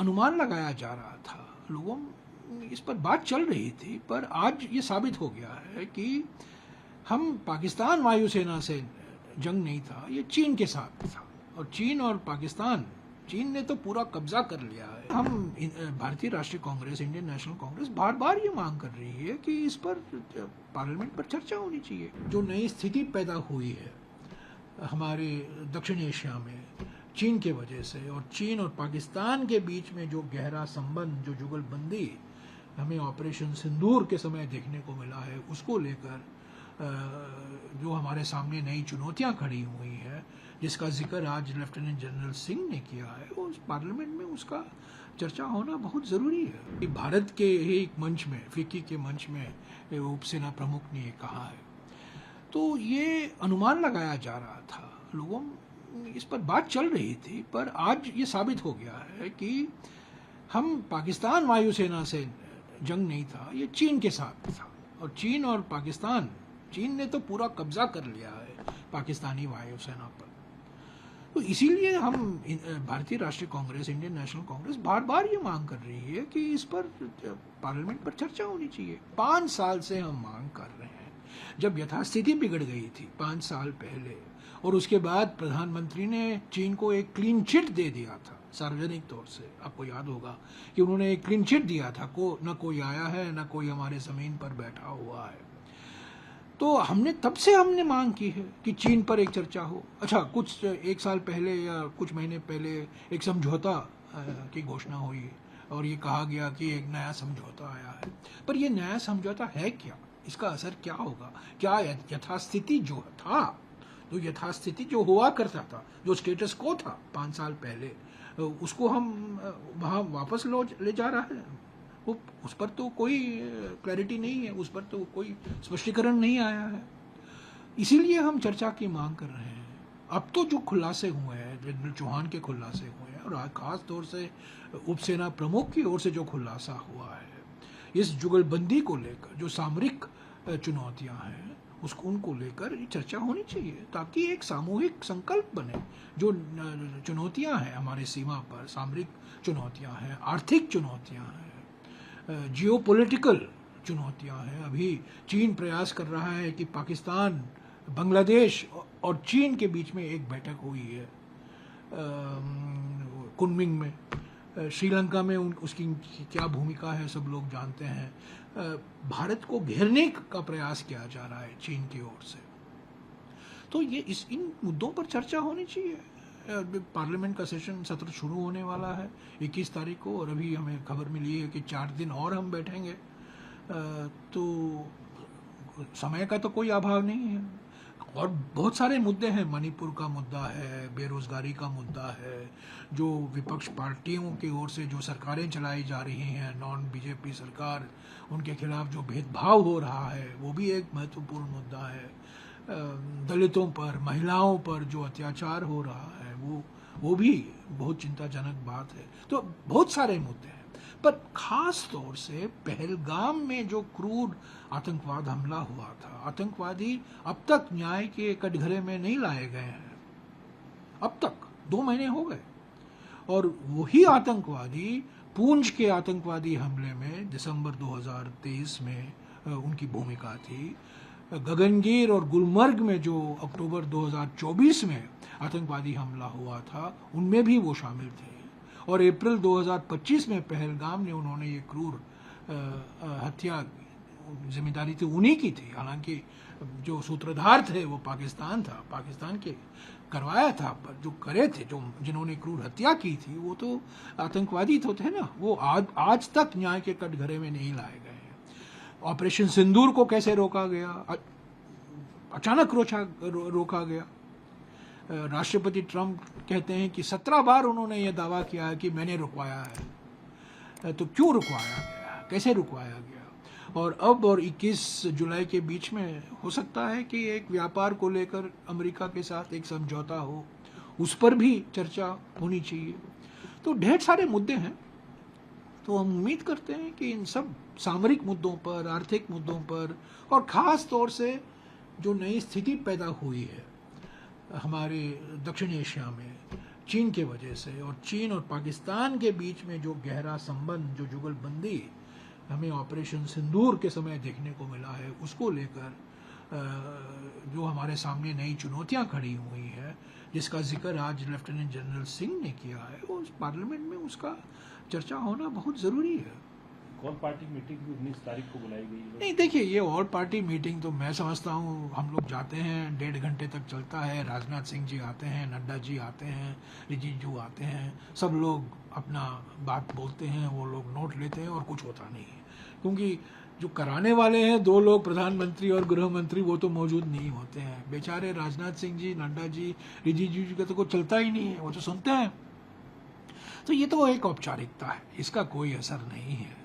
अनुमान लगाया जा रहा था, लोगों इस पर बात चल रही थी, पर आज ये साबित हो गया है कि हम पाकिस्तान वायुसेना से जंग नहीं था, ये चीन के साथ था। और चीन और पाकिस्तान, चीन ने तो पूरा कब्जा कर लिया है। हम भारतीय राष्ट्रीय कांग्रेस, इंडियन नेशनल कांग्रेस बार बार ये मांग कर रही है कि इस पर पार्लियामेंट पर चर्चा होनी चाहिए। जो नई स्थिति पैदा हुई है हमारे दक्षिण एशिया में चीन के वजह से, और चीन और पाकिस्तान के बीच में जो गहरा संबंध, जो जुगलबंदी हमें ऑपरेशन सिंदूर के समय देखने को मिला है, उसको लेकर जो हमारे सामने नई चुनौतियां खड़ी हुई है, जिसका जिक्र आज लेफ्टिनेंट जनरल सिंह ने किया है, उस पार्लियामेंट में उसका चर्चा होना बहुत ज़रूरी है। कि भारत के एक मंच में, फिक्की के मंच में उपसेना प्रमुख ने कहा है, तो ये अनुमान लगाया जा रहा था, लोगों इस पर बात चल रही थी, पर आज ये साबित हो गया है कि हम पाकिस्तान वायुसेना से जंग नहीं था, ये चीन के साथ था। और चीन और पाकिस्तान, चीन ने तो पूरा कब्जा कर लिया है पाकिस्तानी वायुसेना पर। तो इसीलिए हम भारतीय राष्ट्रीय कांग्रेस, इंडियन नेशनल कांग्रेस बार बार ये मांग कर रही है कि इस पर पार्लियामेंट पर चर्चा होनी चाहिए। 5 साल से हम मांग कर रहे हैं। जब यथास्थिति बिगड़ गई थी 5 साल पहले, और उसके बाद प्रधानमंत्री ने चीन को एक क्लीन चिट दे दिया था सार्वजनिक तौर से, आपको याद होगा कि उन्होंने एक क्लीन चिट दिया था, न कोई आया है, न कोई हमारे जमीन पर बैठा हुआ है। तो तब से हमने मांग की है कि चीन पर एक चर्चा हो। अच्छा, कुछ 1 साल पहले या कुछ महीने पहले एक समझौता की घोषणा हुई और ये कहा गया कि एक नया समझौता आया है, पर ये नया समझौता है क्या, इसका असर क्या होगा? क्या यथास्थिति जो था, तो यथास्थिति जो हुआ करता था, जो स्टेटस को था 5 साल पहले, उसको हम वहाँ वापस ले जा रहा है? वो उस पर तो कोई क्लैरिटी नहीं है, उस पर तो कोई स्पष्टीकरण नहीं आया है। इसीलिए हम चर्चा की मांग कर रहे हैं। अब तो जो खुलासे हुए हैं, जनरल चौहान के खुलासे हुए हैं, और खास तौर से उपसेना प्रमुख की ओर से जो खुलासा हुआ है, इस जुगलबंदी को लेकर जो सामरिक चुनौतियां हैं, उनको लेकर चर्चा होनी चाहिए, ताकि एक सामूहिक संकल्प बने। जो चुनौतियां हैं हमारे सीमा पर, सामरिक चुनौतियां हैं, आर्थिक चुनौतियां हैं, जियोपॉलिटिकल चुनौतियां हैं। अभी चीन प्रयास कर रहा है कि पाकिस्तान, बांग्लादेश और चीन के बीच में एक बैठक हुई है कुनमिंग में। श्रीलंका में उसकी क्या भूमिका है सब लोग जानते हैं। भारत को घेरने का प्रयास किया जा रहा है चीन की ओर से। तो ये इन मुद्दों पर चर्चा होनी चाहिए। पार्लियामेंट का सत्र शुरू होने वाला है 21 तारीख को, और अभी हमें खबर मिली है कि 4 दिन और हम बैठेंगे। तो समय का तो कोई अभाव नहीं है, और बहुत सारे मुद्दे हैं। मणिपुर का मुद्दा है, बेरोजगारी का मुद्दा है, जो विपक्ष पार्टियों की ओर से जो सरकारें चलाई जा रही हैं, नॉन बीजेपी सरकार, उनके खिलाफ जो भेदभाव हो रहा है, वो भी एक महत्वपूर्ण मुद्दा है। दलितों पर, महिलाओं पर जो अत्याचार हो रहा है, वो भी बहुत चिंताजनक बात है। तो बहुत सारे मुद्दे हैं, पर खास तौर से पहलगाम में जो क्रूर आतंकवाद हमला हुआ था, आतंकवादी अब तक न्याय के कटघरे में नहीं लाए गए हैं। अब तक 2 महीने हो गए, और वही आतंकवादी पूंछ के आतंकवादी हमले में दिसंबर 2023 में उनकी भूमिका थी। गगनगीर और गुलमर्ग में जो अक्टूबर 2024 में आतंकवादी हमला हुआ था, उनमें भी वो शामिल थे। और अप्रैल 2025 में पहलगाम ने उन्होंने ये क्रूर हत्या, जिम्मेदारी थी उन्हीं की थी, हालांकि जो सूत्रधार थे वो पाकिस्तान था, पाकिस्तान के करवाया था, पर जो करे थे, जिन्होंने क्रूर हत्या की थी, वो तो आतंकवादी तो थे ना। वो आज तक न्याय के कटघरे में नहीं लाए गए हैं। ऑपरेशन सिंदूर को कैसे रोका गया, अचानक रोका गया। राष्ट्रपति ट्रंप कहते हैं कि 17 बार उन्होंने ये दावा किया है कि मैंने रुकवाया है। तो क्यों रुकवाया गया, कैसे रुकवाया गया? और अब और 21 जुलाई के बीच में हो सकता है कि एक व्यापार को लेकर अमेरिका के साथ एक समझौता हो, उस पर भी चर्चा होनी चाहिए। तो ढेर सारे मुद्दे हैं। तो हम उम्मीद करते हैं कि इन सब सामरिक मुद्दों पर, आर्थिक मुद्दों पर, और ख़ास तौर से जो नई स्थिति पैदा हुई है हमारे दक्षिण एशिया में चीन के वजह से, और चीन और पाकिस्तान के बीच में जो गहरा संबंध, जो जुगलबंदी हमें ऑपरेशन सिंदूर के समय देखने को मिला है, उसको लेकर जो हमारे सामने नई चुनौतियां खड़ी हुई है, जिसका जिक्र आज लेफ्टिनेंट जनरल सिंह ने किया है, उस पार्लियामेंट में उसका चर्चा होना बहुत ज़रूरी है। ऑल पार्टी मीटिंग भी 19 तारीख को बुलाई गई है। नहीं, देखिए, ये ऑल पार्टी मीटिंग तो मैं समझता हूँ हम लोग जाते हैं, 1.5 घंटे तक चलता है। राजनाथ सिंह जी आते हैं, नड्डा जी आते हैं, रिजिजू आते हैं, सब लोग अपना बात बोलते हैं, वो लोग नोट लेते हैं और कुछ होता नहीं है। क्योंकि जो कराने वाले हैं 2 लोग, प्रधानमंत्री और गृह मंत्री, वो तो मौजूद नहीं होते हैं। बेचारे राजनाथ सिंह जी, नड्डा जी, रिजिजू जी का तो कुछ चलता ही नहीं है, वो तो सुनते हैं। तो ये तो एक औपचारिकता है, इसका कोई असर नहीं है।